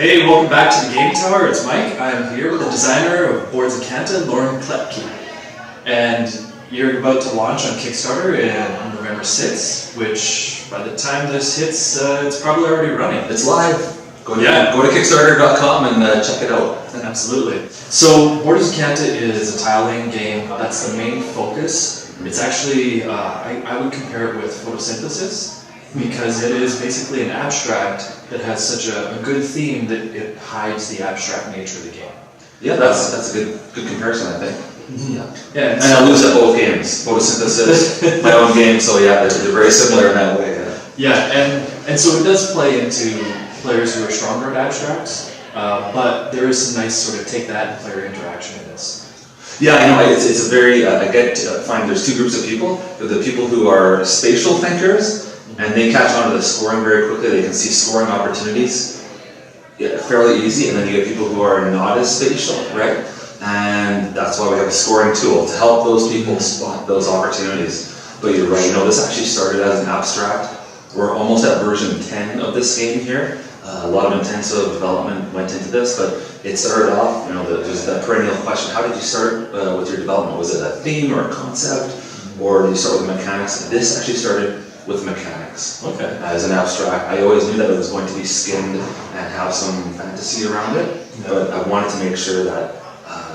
Hey, welcome back to the Game Tower. It's Mike. I'm here with the designer of Borders of Kanta, Lorne Kletke. And you're about to launch on Kickstarter on November 6th, which by the time this hits, it's probably already running. It's live. Go to Kickstarter.com and check it out. Absolutely. So Borders of Kanta is a tile-laying game. That's the main focus. It's actually, I would compare it with photosynthesis, because it is basically an abstract that has such a good theme that it hides the abstract nature of the game. Yeah, that's a good comparison, I think. Mm-hmm. And I lose at both games. Photosynthesis, my own game, so yeah, they're very similar in that way. Yeah, and so it does play into players who are stronger at abstracts, but there is some nice sort of take that and player interaction in this. Yeah, it's a very, I find there's two groups of people. There are the people who are spatial thinkers, and they catch on to the scoring very quickly. They can see scoring opportunities fairly easy, and then you get people who are not as spatial, right? And that's why we have a scoring tool to help those people spot those opportunities. But you're right, this actually started as an abstract. We're almost at version 10 of this game here. A lot of intensive development went into this, but it started off, there's that perennial question, how did you start with your development? Was it a theme or a concept, or did you start with mechanics? This actually started with mechanics. Okay. As an abstract. I always knew that it was going to be skinned and have some fantasy around it, but I wanted to make sure that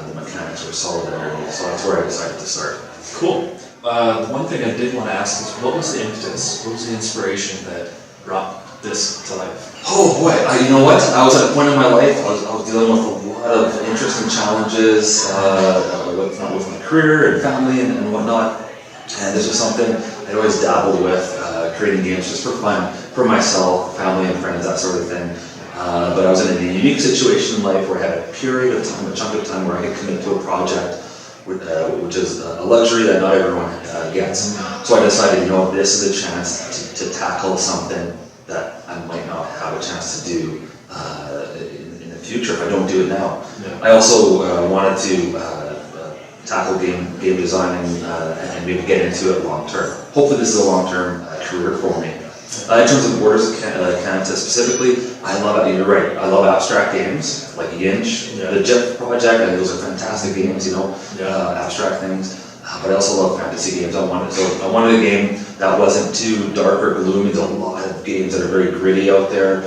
the mechanics were solid underneath, so that's where I decided to start. Cool. The one thing I did want to ask is, what was the impetus, what was the inspiration that brought this to life? Oh boy, you know what? I was at a point in my life, I was dealing with a lot of interesting challenges with my career and family and whatnot, and this was something I'd always dabbled with, creating games just for fun, for myself, family and friends, that sort of thing. But I was in a unique situation in life where I had a period of time, a chunk of time where I could commit to a project, which is a luxury that not everyone gets. So I decided, this is a chance to tackle something that I might not have a chance to do in the future if I don't do it now. Yeah. I also wanted to tackle game design and maybe get into it long term. Hopefully this is a long term career for me. In terms of Borders of Kanta specifically, I love it. You're right. I love abstract games like Yinch, the Jet Project. I think those are fantastic games. Abstract things. But I also love fantasy games. I wanted a game that wasn't too dark or gloomy. There's a lot of games that are very gritty out there.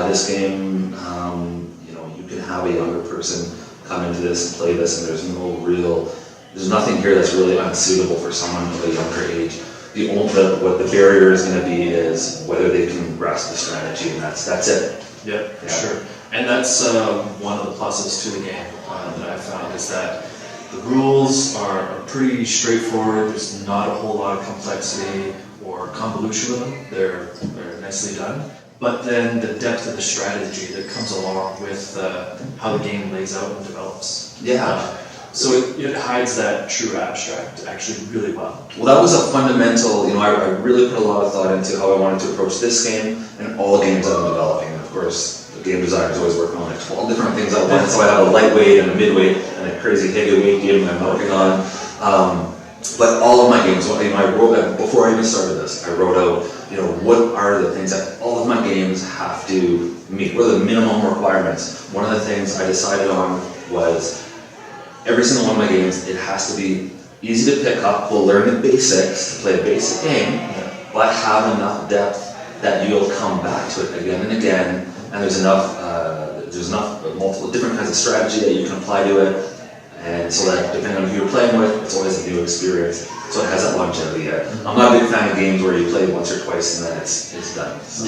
This game, you can have a younger person come into this and play this, and there's nothing here that's really unsuitable for someone of a younger age. What the barrier is going to be is whether they can grasp the strategy, and that's it. Yeah, sure. And that's one of the pluses to the game that I've found, is that the rules are pretty straightforward. There's not a whole lot of complexity or convolution with them. They're nicely done. But then the depth of the strategy that comes along with how the game lays out and develops. Yeah. So it hides that true abstract actually really well. Well, that was a fundamental, I really put a lot of thought into how I wanted to approach this game and all games that I'm developing. And of course, the game designer is always working on 12 different things at once. So I have a lightweight and a midweight and a crazy heavyweight game I'm working on. But all of my games, I wrote, before I even started this, I wrote out, what are the things that all of my games have to meet? What are the minimum requirements? One of the things I decided on was every single one of my games, it has to be easy to pick up. We'll learn the basics to play a basic game, but have enough depth that you'll come back to it again and again. And there's enough multiple different kinds of strategy that you can apply to it. And so that depending on who you're playing with, it's always a new experience. So it has that longevity there. I'm not a big fan of games where you play once or twice and then it's done. So,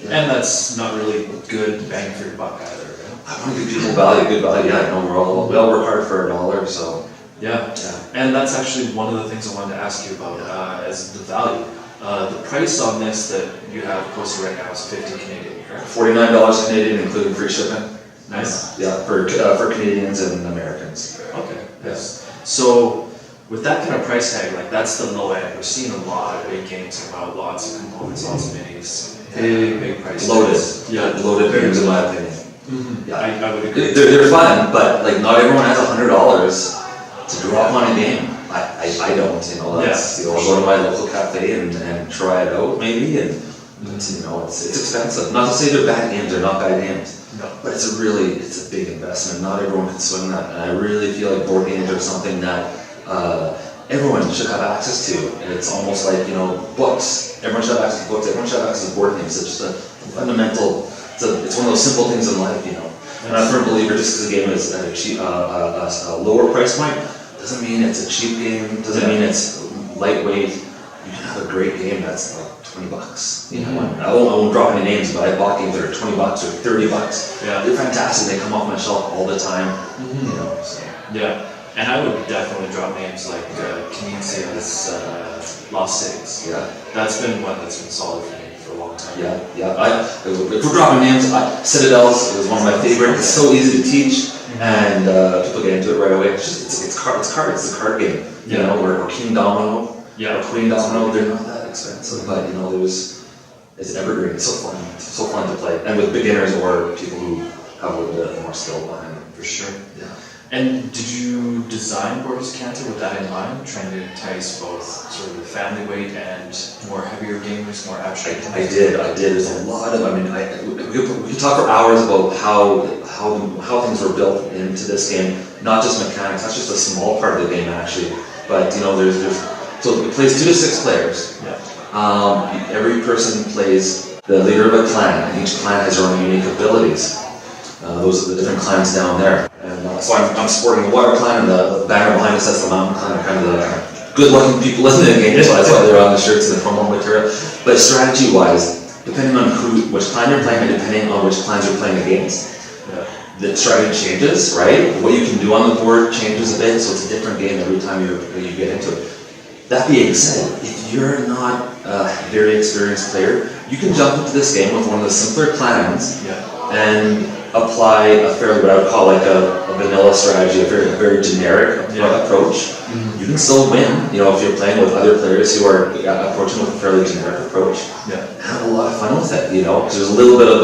and that's not really good bang for your buck either. I want to give people good value. We all work hard for $1, so. Yeah, and that's actually one of the things I wanted to ask you about, is the value. The price on this that you have posted right now is $50 Canadian, correct? $49 Canadian, including free shipping. Nice. Yeah, for Canadians and Americans. Okay, yes. So with that kind of price tag, that's the low end. We're seeing a lot of big games come out, lots of components, lots of minis, big price tags. Loaded games in my opinion. Mm-hmm. Yeah, I would agree. They're fun, but not everyone has $100 to drop on a game. I don't, I'll go to my local cafe and try it out maybe, and it's expensive. Not to say they're bad games, they're not bad games. No. But it's a big investment. Not everyone can swing that, and I really feel like board games are something that everyone should have access to. And it's almost like, books. Everyone should have access to books. Everyone should have access to board games. It's just a fundamental. It's one of those simple things in life, And I'm a firm believer, just because a game is at a lower price point, doesn't mean it's a cheap game. Doesn't mean it's lightweight. You can have a great game that's like $20. I won't drop any names, but I bought games that are $20 or $30. Yeah. They're fantastic. They come off my shelf all the time. So. Yeah. And I would definitely drop names like Canisia's Lost Cities. Yeah. That's been one that's been solid for me for a long time. Yeah. If we're dropping names, Citadels is one of my favorites. It's so easy to teach, and people get into it right away. It's cards. It's a card game. Or King Domino. Yeah. Or Queen Domino. They're not that expensive, but it's evergreen. It's so fun to play, and with beginners or people who have a little bit more skill behind them. For sure. Yeah. And did you design Borders of Kanta with that in mind, trying to entice both sort of the family weight and more heavier gamers, more abstract gamers? I did. There's a lot of. We could talk for hours about how things were built into this game. Not just mechanics. That's just a small part of the game, actually. But so it plays 2 to 6 players. Yeah. Every person plays the leader of a clan, and each clan has their own unique abilities. Those are the different clans down there. And so I'm sporting the Water Clan, and the banner behind us, that's the Mountain Clan, are kind of the good-looking people in the game, so that's why they're on the shirts and the promo material. But strategy-wise, depending on which clan you're playing, and depending on which clans you're playing against, the strategy changes, right? What you can do on the board changes a bit, so it's a different game every time you get into it. That being said, if you're not a very experienced player, you can jump into this game with one of the simpler clans and apply a fairly, what I would call like a vanilla strategy, a very generic approach. You can still win, if you're playing with other players who are approaching with a fairly generic approach. Have a lot of fun with it, because there's a little bit of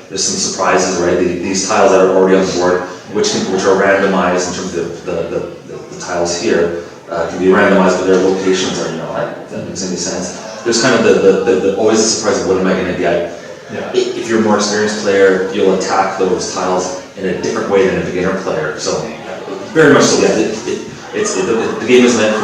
there's some surprises, right? These tiles that are already on the board, which are randomized in terms of the tiles here, can be randomized, but their locations are not. If that makes any sense. There's kind of the always the surprise of what am I going to get. If you're a more experienced player, you'll attack those tiles in a different way than a beginner player. So very much so, the game is meant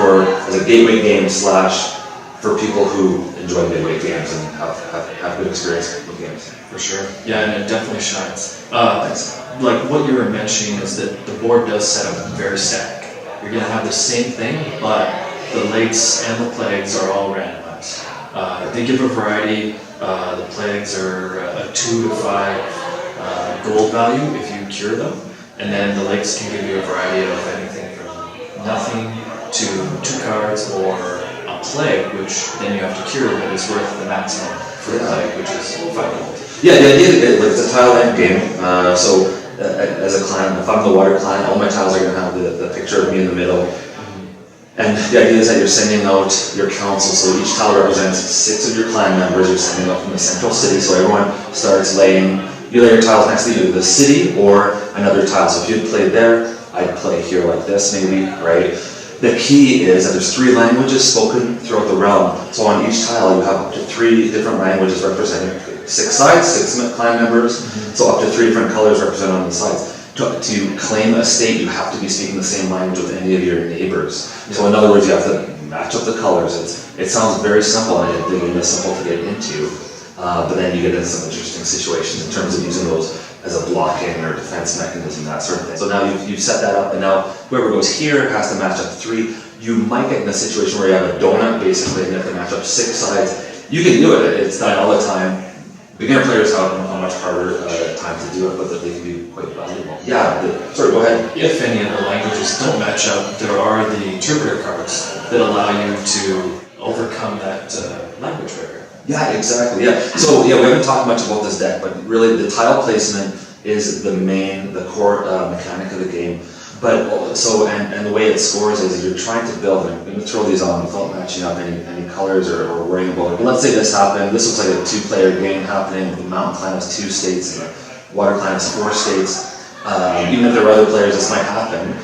as a gateway game / for people who enjoy midway games and have good experience with games. For sure. Yeah, and it definitely shines. Like what you were mentioning is that the board does set up very static. You're going to have the same thing, but the lakes and the plagues are all randomized. They give a variety. The plagues are a 2 to 5 gold value if you cure them, and then the lakes can give you a variety of anything from nothing to 2 cards or a plague, which then you have to cure that is worth the maximum for the plague, which is 5 gold. Yeah, the idea is it's a tile end game. As a clan, if I'm the Water Clan, all my tiles are going to have the picture of me in the middle. And the idea is that you're sending out your council, so each tile represents 6 of your clan members. You're sending out from the central city, so everyone starts you lay your tiles next to either the city or another tile. So if you'd played there, I'd play here like this maybe, right? The key is that there's 3 languages spoken throughout the realm. So on each tile you have up to 3 different languages representing 6 sides, 6 clan members, so up to 3 different colors represented on the sides. To claim a state, you have to be speaking the same language with any of your neighbors. So in other words, you have to match up the colors. It sounds very simple, and the game is simple to get into, but then you get into some interesting situations in terms of using those as a blocking or defense mechanism, that sort of thing. So now you've set that up, and now whoever goes here has to match up 3. You might get in a situation where you have a donut, basically, and you have to match up 6 sides. You can do it. It's done all the time. Beginner players have a much harder time to do it, but they can be quite valuable. Sorry, go ahead. If any of the languages don't match up, there are the interpreter cards that allow you to overcome that language barrier. Yeah, exactly. Yeah. So we haven't talked much about this deck, but really the tile placement is the core mechanic of the game. But and the way it scores is you're trying to build, and I'm going to throw these on without matching up any colors or worrying about it. But let's say this happened. This looks like a 2-player game happening. The Mountain Clan has 2 states, and the Water Clan has 4 states. Even if there are other players, this might happen.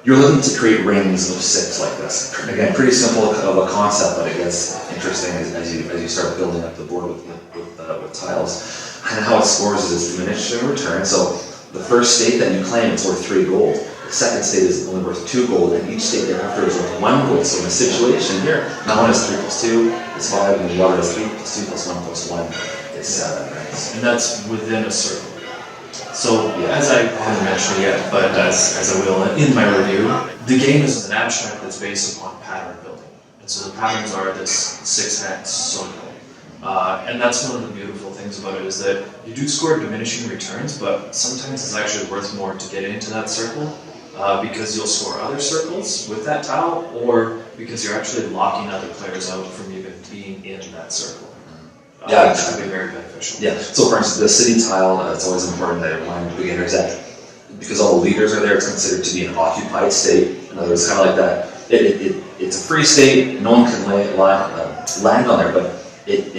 You're looking to create rings of 6 like this. Again, pretty simple of a concept, but it gets interesting as you start building up the board with tiles. And how it scores is it's diminishing return. So the first state that you claim is worth 3 gold. The second state is only worth 2 gold, and each state thereafter is worth 1 gold. So in a situation here, now 1 is 3 plus 2 is 5, and the other is 3 plus 2 plus 1 plus 1 is 7, right? And that's within a circle. So as I haven't mentioned it yet, but as I will in my review, the game is an abstract that's based upon pattern building. And so the patterns are this 6-hex circle. And that's one of the beautiful things about it is that you do score diminishing returns, but sometimes it's actually worth more to get into that circle because you'll score other circles with that tile, or because you're actually locking other players out from even being in that circle. Yeah, which can be very beneficial. Yeah, so for instance, the city tile, it's always important that I remind beginners that because all the leaders are there, it's considered to be an occupied state. In other words, kind of like that, it's a free state, no one can land on there, but it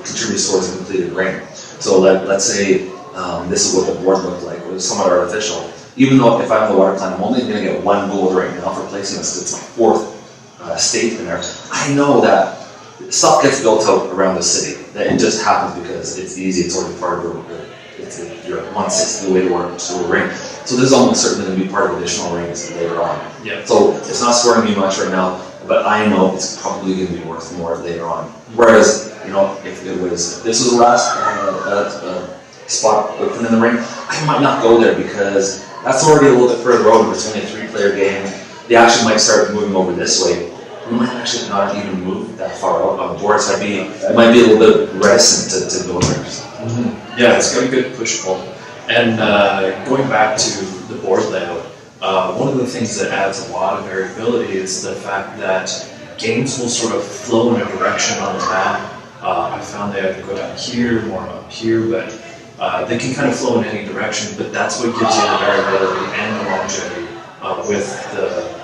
contributes towards a completed ring. So let's say this is what the board looked like. It was somewhat artificial. Even though if I'm the water clan, I'm only going to get 1 gold right now for placing this, because it's my 4th state in there. I know that stuff gets built out around the city. It just happens because it's easy, it's already part of you're at 1/6 of the way to work to a ring. So this is almost certainly going to be part of additional rings later on. Yeah. So it's not scoring me much right now, but I know it's probably going to be worth more later on. Whereas, if this was the last spot open in the ring, I might not go there because that's already a little bit further over. It's only a 3-player game. The action might start moving over this way. We might actually not even move that far out on the board, so I might be a little bit reticent to go there. Mm-hmm. Yeah, it's got a good push-pull. And going back to the board layout, one of the things that adds a lot of variability is the fact that games will sort of flow in a direction on the map. I found they either go down here, more up here, but they can kind of flow in any direction, but that's what gives you the variability and the longevity with the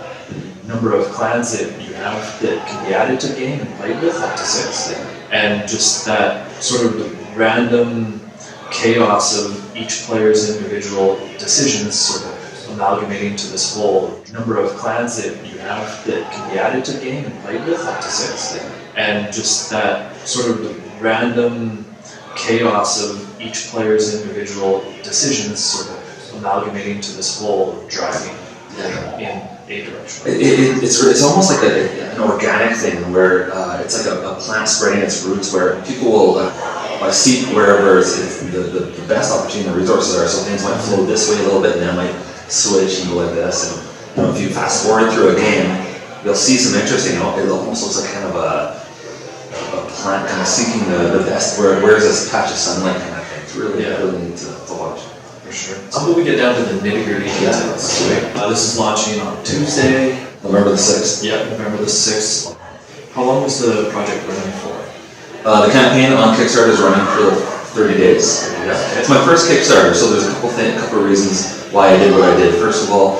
number of clans that you have that can be added to the game and played with, up to 6. And just that sort of random chaos of each player's individual decisions sort of amalgamating to this whole number of clans that you have that can be added to the game and played with, up to 6. And just that sort of random chaos of each player's individual decisions sort of amalgamating to this whole driving in a direction. It's almost like an organic thing where it's like a plant spreading its roots, where people will seek wherever the best opportunity and resources are. So things might flow this way a little bit, and then might switch and go like this. And if you fast forward through a game, you'll see some interesting. It almost looks like kind of a plant kind of seeking the best. Where's this patch of sunlight kind of thing? It's really neat to watch. For sure. So when we get down to the nitty-gritty details, this is launching on Tuesday, November the 6th. Yep, November the 6th. How long was the project running for? The campaign on Kickstarter is running for 30 days. Yeah. It's my first Kickstarter, so there's a couple reasons why I did what I did. First of all,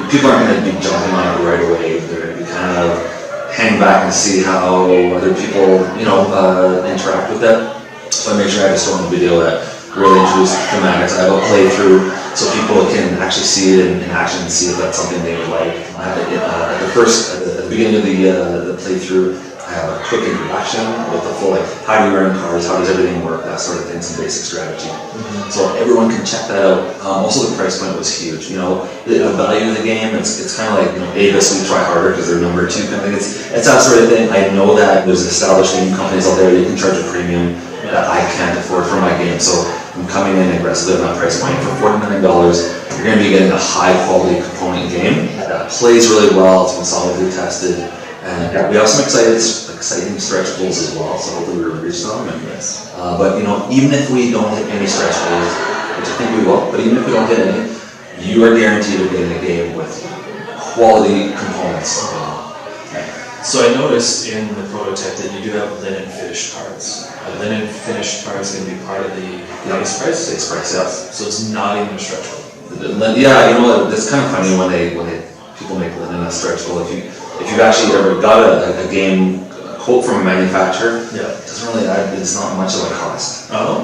people aren't going to be jumping on it right away. They're going to be kind of hang back and see how other people, interact with that. So I made sure I had a strong video that really introduced thematics. I have a playthrough so people can actually see it in action and see if that's something they would like. At the beginning of the playthrough, I have a quick introduction with the full, how do you earn cards, how does everything work, that sort of thing, some basic strategy. Mm-hmm. So everyone can check that out. Also, the price point was huge. The value of the game, it's kind of like, Avis, we try harder because they're number 2 kind of thing. It's that sort of thing. I know that there's established game companies out there that you can charge a premium that I can't afford for my game. So I'm coming in aggressively on that price point. For $49, you're going to be getting a high quality component game that plays really well, it's been solidly tested. And we have some exciting stretch goals as well, so hopefully we reach them. But even if we don't hit any stretch goals, which I think we will, but even if we don't hit any, you are guaranteed of getting a game with quality components. So I noticed in the prototype that you do have linen finished cards. Linen finished cards going to be part of the base price? Base price, yes. So it's not even a stretch goal. Yeah, it's kind of funny when people make linen a stretch goal. If you've actually ever got a game quote from a manufacturer, it doesn't really it's not much of a cost. Oh.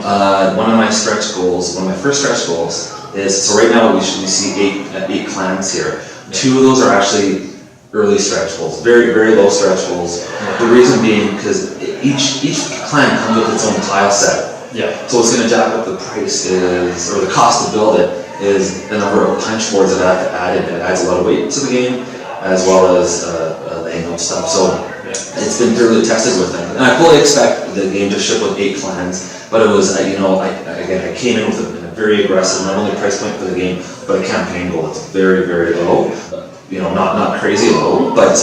One of my first stretch goals is, so right now we see eight clans here. 2 of those are actually early stretch goals, very, very low stretch goals. The reason being because each clan comes with its own tile set. Yeah. So what's going to jack up the price is, or the cost to build it, is the number of punch boards that I have to add in. It adds a lot of weight to the game, as well as laying out stuff. So it's been thoroughly tested with them. And I fully expect the game to ship with 8 clans, but it was, I came in with a very aggressive, not only price point for the game, but a campaign goal. It's very, very low. Not crazy low, but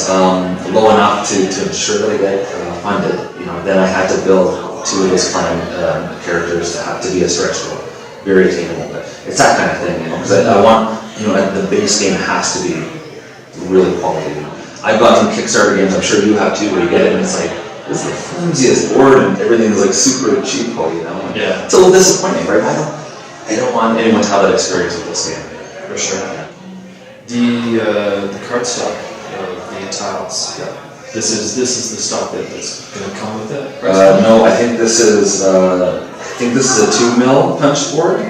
low enough to ensure that I get funded. Then I had to build 2 of those clan characters that have to be a stretch goal. Very attainable, but it's that kind of thing, because I want, the base game has to be really quality. I've gotten Kickstarter games, I'm sure you have too, where you get it and it's like, this is the flimsiest board and everything's like super cheapo, Yeah. It's a little disappointing, right? I don't want anyone to have that experience with this game. For sure. The cardstock of the tiles. Yeah. This is the stock that's going to come with it. No, I think this is a 2 mil punch board,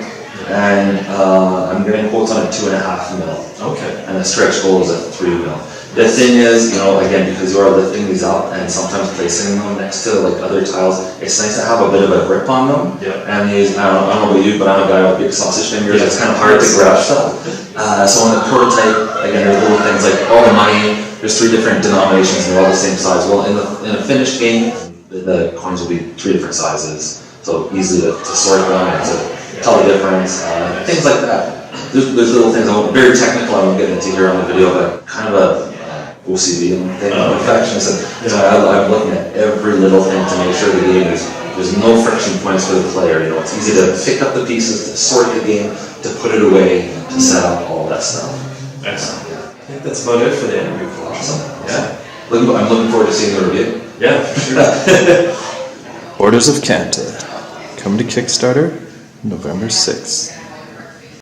and I'm getting quotes on a 2.5 mil. Okay. And the stretch goal is at 3 mil. The thing is, again, because you are lifting these up and sometimes placing them next to like other tiles, it's nice to have a bit of a grip on them. Yeah. And these, I don't know about you, but I'm a guy with big sausage fingers. Yeah. It's kind of hard to grab stuff. So on the prototype, again, there's little things like all the money. There's 3 different denominations and they're all the same size. Well, in a finished game, the coins will be 3 different sizes, so easy to sort them and to tell the difference. Things like that. There's little things. Very technical. I won't get into here on the video, but kind of a OCD thing, perfectionist. So I'm looking at every little thing to make sure the game there's no friction points for the player. It's easy to pick up the pieces, to sort the game, to put it away, to set up all that stuff. Excellent. I think that's about it for the interview. Awesome. Yeah. I'm looking forward to seeing the review. Yeah, for sure. Borders of Kanta. Come to Kickstarter November 6th.